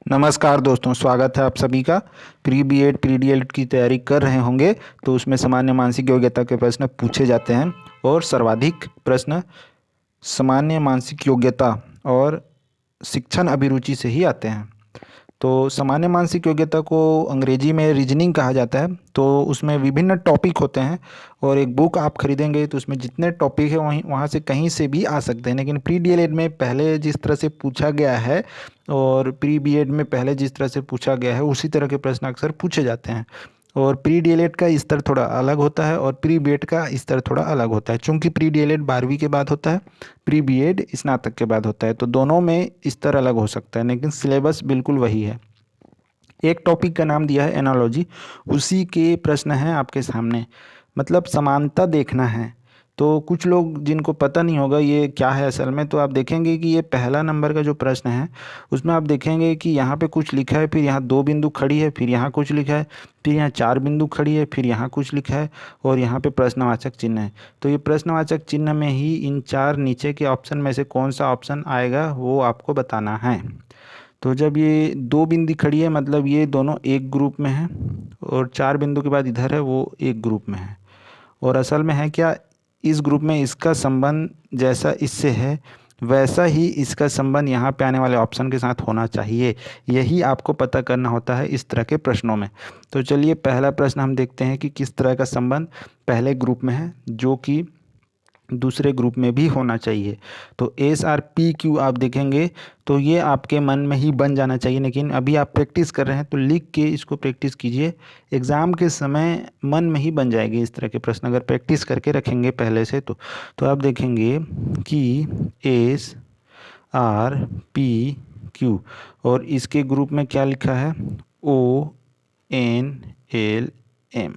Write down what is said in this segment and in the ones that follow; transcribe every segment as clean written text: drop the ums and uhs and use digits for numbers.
नमस्कार दोस्तों, स्वागत है आप सभी का। प्री बीएड प्री डीएलएड की तैयारी कर रहे होंगे तो उसमें सामान्य मानसिक योग्यता के प्रश्न पूछे जाते हैं और सर्वाधिक प्रश्न सामान्य मानसिक योग्यता और शिक्षण अभिरुचि से ही आते हैं। तो सामान्य मानसिक योग्यता को अंग्रेजी में रीजनिंग कहा जाता है। तो उसमें विभिन्न टॉपिक होते हैं और एक बुक आप खरीदेंगे तो उसमें जितने टॉपिक है वहीं वहाँ से कहीं से भी आ सकते हैं। लेकिन प्री डीएलएड में पहले जिस तरह से पूछा गया है और प्री बीएड में पहले जिस तरह से पूछा गया है उसी तरह के प्रश्न अक्सर पूछे जाते हैं। और प्री डीएलएड का स्तर थोड़ा अलग होता है और प्री बीएड का स्तर थोड़ा अलग होता है। चूँकि प्री डीएलएड 12वीं के बाद होता है, प्री बीएड स्नातक के बाद होता है, तो दोनों में स्तर अलग हो सकता है लेकिन सिलेबस बिल्कुल वही है। एक टॉपिक का नाम दिया है एनालॉजी, उसी के प्रश्न हैं आपके सामने। मतलब समानता देखना है। तो कुछ लोग जिनको पता नहीं होगा ये क्या है असल में, तो आप देखेंगे कि ये पहला नंबर का जो प्रश्न है उसमें आप देखेंगे कि यहाँ पे कुछ लिखा है, फिर यहाँ 2 बिंदु खड़ी है, फिर यहाँ कुछ लिखा है, फिर यहाँ 4 बिंदु खड़ी है, फिर यहाँ कुछ लिखा है और यहाँ पे प्रश्नवाचक चिन्ह है। तो ये प्रश्नवाचक चिन्ह में ही इन 4 नीचे के ऑप्शन में से कौन सा ऑप्शन आएगा वो आपको बताना है। तो जब ये 2 बिंदी खड़ी है मतलब ये दोनों एक ग्रुप में हैं और 4 बिंदु के बाद इधर है वो एक ग्रुप में है। और असल में है क्या, इस ग्रुप में इसका संबंध जैसा इससे है वैसा ही इसका संबंध यहाँ पे आने वाले ऑप्शन के साथ होना चाहिए। यही आपको पता करना होता है इस तरह के प्रश्नों में। तो चलिए पहला प्रश्न हम देखते हैं कि किस तरह का संबंध पहले ग्रुप में है जो कि दूसरे ग्रुप में भी होना चाहिए। तो एस आर पी क्यू आप देखेंगे तो ये आपके मन में ही बन जाना चाहिए, लेकिन अभी आप प्रैक्टिस कर रहे हैं तो लिख के इसको प्रैक्टिस कीजिए। एग्ज़ाम के समय मन में ही बन जाएगी इस तरह के प्रश्न अगर प्रैक्टिस करके रखेंगे पहले से। तो आप देखेंगे कि एस आर पी क्यू और इसके ग्रुप में क्या लिखा है, ओ एन एल एम।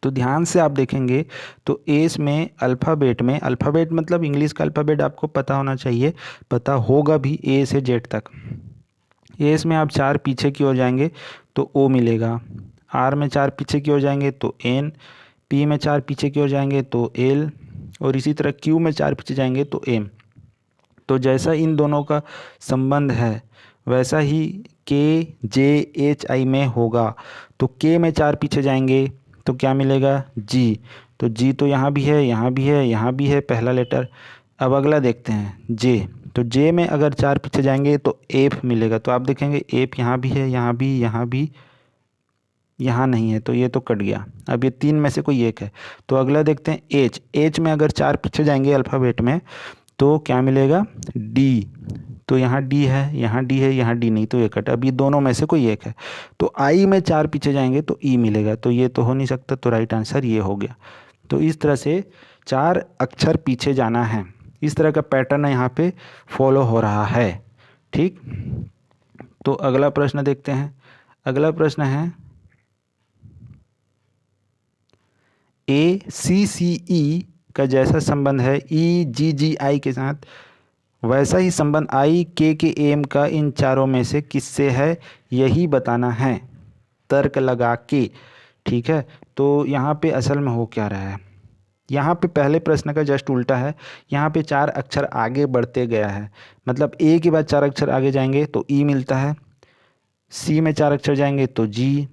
तो ध्यान से आप देखेंगे तो एस में अल्फ़ाबेट मतलब इंग्लिश का अल्फ़ाबेट आपको पता होना चाहिए, पता होगा भी ए से जेड तक। एस में आप 4 पीछे की ओर जाएंगे तो ओ मिलेगा, आर में 4 पीछे की ओर जाएंगे तो एन, पी में 4 पीछे की ओर जाएंगे तो एल और इसी तरह क्यू में 4 पीछे जाएंगे तो एम। तो जैसा इन दोनों का संबंध है वैसा ही के जे एच आई में होगा। तो के में 4 पीछे जाएंगे तो क्या मिलेगा, जी। तो जी तो यहाँ भी है, यहाँ भी है, यहाँ भी है पहला लेटर। अब अगला देखते हैं जे। तो जे में अगर 4 पीछे जाएंगे तो एफ मिलेगा। तो आप देखेंगे एफ यहाँ भी है, यहाँ भी, यहाँ भी, यहाँ नहीं है, तो ये तो कट गया। अब ये 3 में से कोई एक है। तो अगला देखते हैं एच। एच में अगर 4 पीछे जाएंगे अल्फ़ाबेट में तो क्या मिलेगा, डी। तो यहाँ डी है, यहाँ डी है, यहाँ डी नहीं, तो ये कट। अब ये दोनों में से कोई एक है। तो आई में 4 पीछे जाएंगे तो ई मिलेगा, तो ये तो हो नहीं सकता, तो राइट आंसर ये हो गया। तो इस तरह से 4 अक्षर पीछे जाना है, इस तरह का पैटर्न यहाँ पे फॉलो हो रहा है। ठीक, तो अगला प्रश्न देखते हैं। अगला प्रश्न है ए सी सी ई का जैसा संबंध है ई जी जी आई के साथ वैसा ही संबंध आई के एम का इन चारों में से किससे है, यही बताना है तर्क लगा के। ठीक है, तो यहाँ पे असल में हो क्या रहा है, यहाँ पे पहले प्रश्न का जस्ट उल्टा है। यहाँ पे 4 अक्षर आगे बढ़ते गया है, मतलब ए के बाद 4 अक्षर आगे जाएंगे तो ई मिलता है, सी में 4 अक्षर जाएंगे तो जी,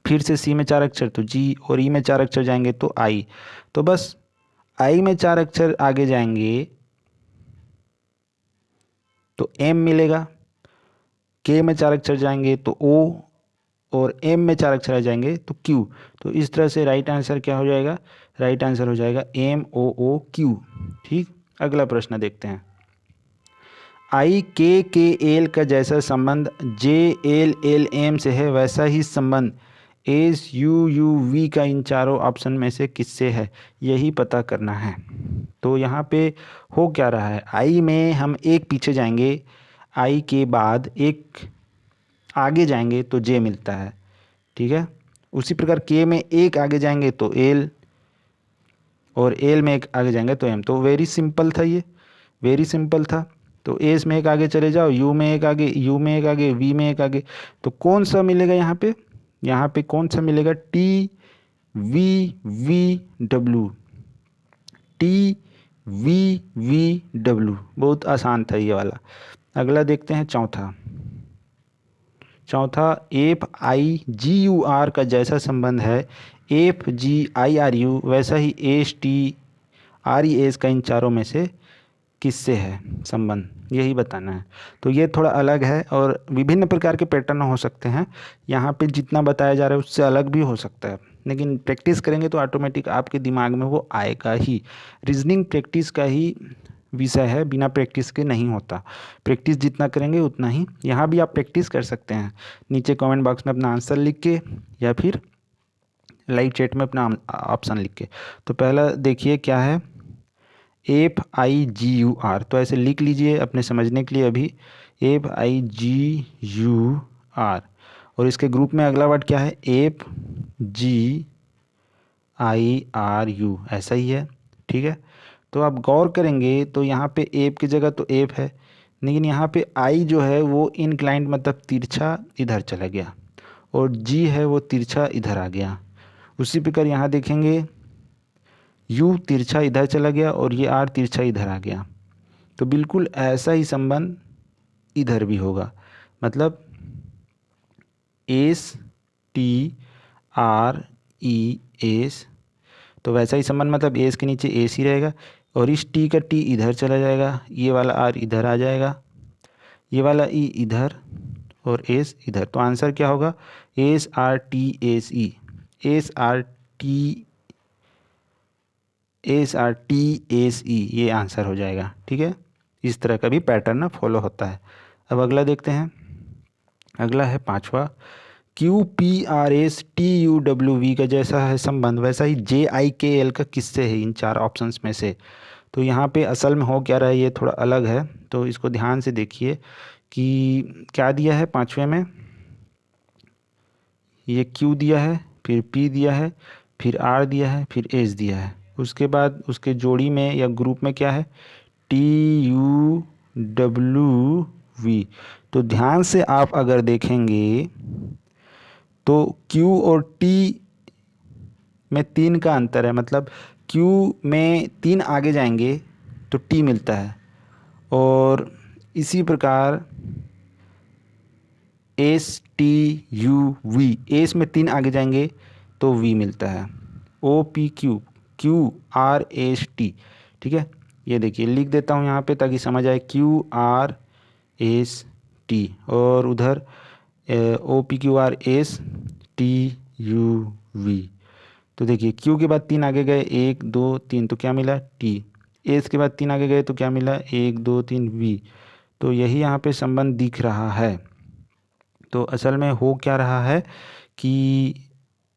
फिर से सी में 4 अक्षर तो जी और ई में 4 अक्षर जाएंगे तो आई। तो बस आई में 4 अक्षर आगे जाएंगे तो एम मिलेगा, के में 4 अक्षर जाएंगे तो ओ और एम में 4 अक्षर आ जाएंगे तो क्यू। तो इस तरह से राइट आंसर क्या हो जाएगा, राइट आंसर हो जाएगा एम ओ ओ क्यू। ठीक, अगला प्रश्न देखते हैं। आई के एल का जैसा संबंध जे एल एल एम से है वैसा ही संबंध एस यू यू वी का इन चारों ऑप्शन में से किससे है, यही पता करना है। तो यहाँ पे हो क्या रहा है, आई में हम एक पीछे जाएंगे, आई के बाद एक आगे जाएंगे तो जे मिलता है। ठीक है, उसी प्रकार के में एक आगे जाएंगे तो एल और एल में एक आगे जाएंगे तो एम। तो वेरी सिंपल था, ये वेरी सिंपल था। तो एस में एक आगे चले जाओ, यू में एक आगे, यू में एक आगे, वी में एक आगे, तो कौन सा मिलेगा यहाँ पे, यहाँ पे कौन सा मिलेगा, T V V W, T V V W. बहुत आसान था ये वाला। अगला देखते हैं चौथा। चौथा FIGUR का जैसा संबंध है FGIRU वैसा ही STRES का इन चारों में से किससे है संबंध, यही बताना है। तो ये थोड़ा अलग है और विभिन्न प्रकार के पैटर्न हो सकते हैं। यहाँ पे जितना बताया जा रहा है उससे अलग भी हो सकता है, लेकिन प्रैक्टिस करेंगे तो ऑटोमेटिक आपके दिमाग में वो आएगा ही। रीजनिंग प्रैक्टिस का ही विषय है, बिना प्रैक्टिस के नहीं होता। प्रैक्टिस जितना करेंगे उतना ही। यहाँ भी आप प्रैक्टिस कर सकते हैं, नीचे कमेंट बॉक्स में अपना आंसर लिख के या फिर लाइव चैट में अपना ऑप्शन लिख के। तो पहला देखिए क्या है, FIGUR, तो ऐसे लिख लीजिए अपने समझने के लिए अभी, FIGUR। और इसके ग्रुप में अगला वर्ड क्या है, FGIRU, ऐसा ही है, ठीक है। तो आप गौर करेंगे तो यहाँ पे एप की जगह तो एप है, लेकिन यहाँ पे आई जो है वो इनक्लाइंड मतलब तिरछा इधर चला गया, और जी है वो तिरछा इधर आ गया। उसी प्रकार यहाँ देखेंगे यू तिरछा इधर चला गया और ये आर तिरछा इधर आ गया। तो बिल्कुल ऐसा ही संबंध इधर भी होगा, मतलब STRES, तो वैसा ही संबंध, मतलब एस के नीचे एस ही रहेगा और इस टी का टी इधर चला जाएगा, ये वाला आर इधर आ जाएगा, ये वाला ई इधर और एस इधर। तो आंसर क्या होगा, SRTSE, SRTSE, ये आंसर हो जाएगा, ठीक है। इस तरह का भी पैटर्न फॉलो होता है। अब अगला देखते हैं, अगला है पांचवा, QPRSTUWV का जैसा है संबंध वैसा ही JIKL का किससे है इन चार ऑप्शंस में से। तो यहाँ पे असल में हो क्या रहा है, ये थोड़ा अलग है, तो इसको ध्यान से देखिए कि क्या दिया है पांचवे में, ये Q दिया है, फिर P दिया है, फिर R दिया है, फिर S दिया है, उसके बाद उसके जोड़ी में या ग्रुप में क्या है, TUWV। तो ध्यान से आप अगर देखेंगे तो Q और T में 3 का अंतर है, मतलब Q में 3 आगे जाएंगे तो T मिलता है, और इसी प्रकार STUV, एस में 3 आगे जाएंगे तो V मिलता है, OPQ, QRST, ठीक है। ये देखिए लिख देता हूँ यहाँ पे ताकि समझ आए, QRST और उधर OPQRSTUV। तो देखिए Q के बाद 3 आगे गए, 1 2 3, तो क्या मिला T। एस के बाद 3 आगे गए तो क्या मिला 1 2 3 V। तो यही यहाँ पे संबंध दिख रहा है। तो असल में हो क्या रहा है कि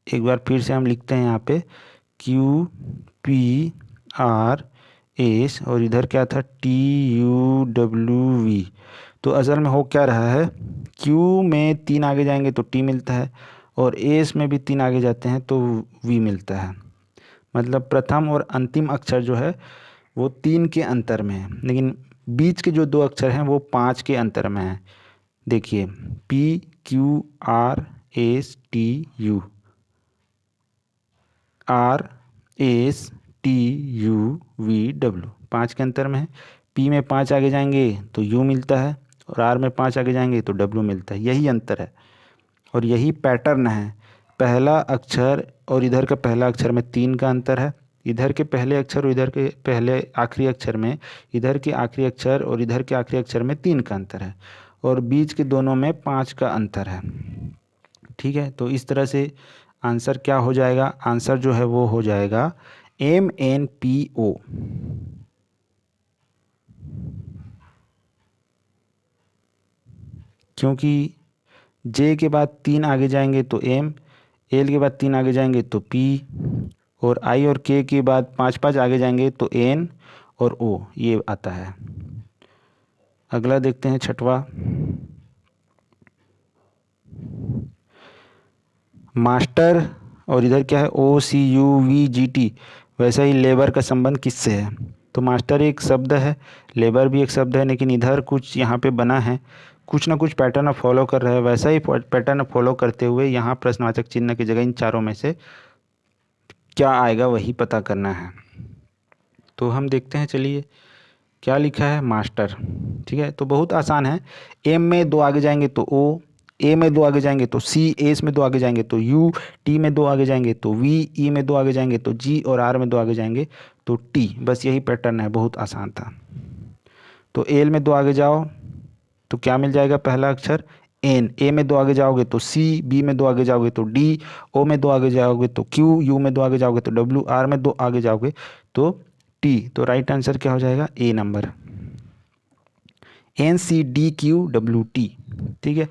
एक बार फिर से हम लिखते हैं यहाँ पे QPRS और इधर क्या था TUWV। तो असल में हो क्या रहा है, Q में 3 आगे जाएंगे तो T मिलता है, और S में भी 3 आगे जाते हैं तो V मिलता है। मतलब प्रथम और अंतिम अक्षर जो है वो 3 के अंतर में है, लेकिन बीच के जो 2 अक्षर हैं वो 5 के अंतर में है। देखिए PQRSTU, RSTUVW 5 के अंतर में है। P में 5 आगे जाएंगे तो U मिलता है, और R में 5 आगे जाएंगे तो W मिलता है, यही अंतर है और यही पैटर्न है। पहला अक्षर और इधर का पहला अक्षर में 3 का अंतर है, इधर के पहले अक्षर और इधर के पहले आखिरी अक्षर में, इधर के आखिरी अक्षर और इधर के आखिरी अक्षर में 3 का अंतर है, और बीच के दोनों में 5 का अंतर है, ठीक है। तो इस तरह से आंसर क्या हो जाएगा, आंसर जो है वो हो जाएगा MNPO। क्योंकि J के बाद 3 आगे जाएंगे तो M, L के बाद 3 आगे जाएंगे तो P, और I और K के बाद 5 आगे जाएंगे तो N और O, ये आता है। अगला देखते हैं छठवा, मास्टर और इधर क्या है OCUVGT, वैसा ही लेबर का संबंध किससे है। तो मास्टर एक शब्द है, लेबर भी एक शब्द है, लेकिन इधर कुछ यहाँ पे बना है, कुछ ना कुछ पैटर्न फॉलो कर रहा है, वैसा ही पैटर्न फॉलो करते हुए यहाँ प्रश्नवाचक चिन्ह की जगह इन चारों में से क्या आएगा वही पता करना है। तो हम देखते हैं, चलिए क्या लिखा है मास्टर, ठीक है। तो बहुत आसान है, M में 2 आगे जाएंगे तो O, ए में 2 आगे जाएंगे तो सी, एस में 2 आगे जाएंगे तो यू, टी में 2 आगे जाएंगे तो वी, ई में 2 आगे जाएंगे तो जी और आर में 2 आगे जाएंगे तो टी। बस यही पैटर्न है, बहुत आसान था। तो एल में 2 आगे जाओ तो क्या मिल जाएगा, पहला अक्षर एन, ए में 2 आगे जाओगे तो सी, बी में 2 आगे जाओगे तो डी, ओ में 2 आगे जाओगे तो क्यू, यू में 2 आगे जाओगे तो डब्ल्यू, आर में 2 आगे जाओगे तो टी। तो राइट आंसर क्या हो जाएगा, A number, N C D Q W T. ठीक है,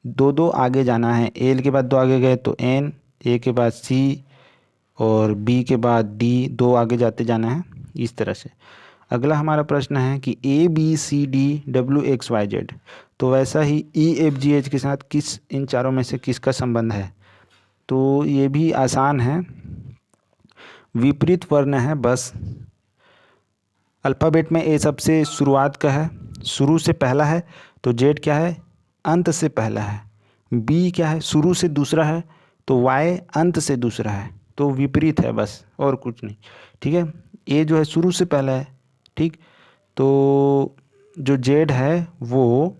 2 आगे जाना है, एल के बाद 2 आगे गए तो एन, ए के बाद सी और बी के बाद डी, 2 आगे जाते जाना है इस तरह से। अगला हमारा प्रश्न है कि A B C D W X Y Z, तो वैसा ही ई एफ जी एच के साथ किस, इन चारों में से किसका संबंध है। तो ये भी आसान है, विपरीत वर्ण है बस। अल्फ़ाबेट में ए सबसे शुरुआत का है, शुरू से पहला है, तो जेड क्या है, अंत से पहला है। बी क्या है, शुरू से दूसरा है, तो वाई अंत से दूसरा है। तो विपरीत है बस, और कुछ नहीं। ठीक है, ए जो है शुरू से पहला है, ठीक, तो जो जेड है वो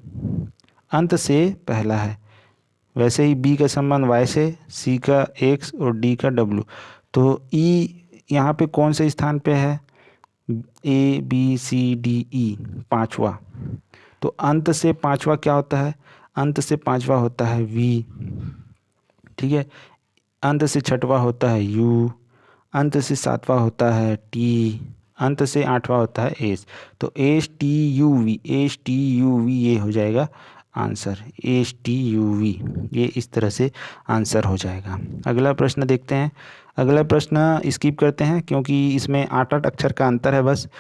अंत से पहला है। वैसे ही बी का संबंध वाई से, सी का एक्स और डी का डब्ल्यू। तो ई यहाँ पे कौन से स्थान पे है, ए बी सी डी ई, पांचवा। तो अंत से पांचवा क्या होता है, अंत से पांचवा होता है वी। ठीक है, अंत से छठवां होता है यू, अंत से सातवां होता है टी, अंत से आठवां होता है एस। तो S T U V, S T U V ये हो जाएगा answer, S T U V, ये इस तरह से आंसर हो जाएगा। अगला प्रश्न देखते हैं। अगला प्रश्न स्किप करते हैं क्योंकि इसमें 8 अक्षर का अंतर है बस।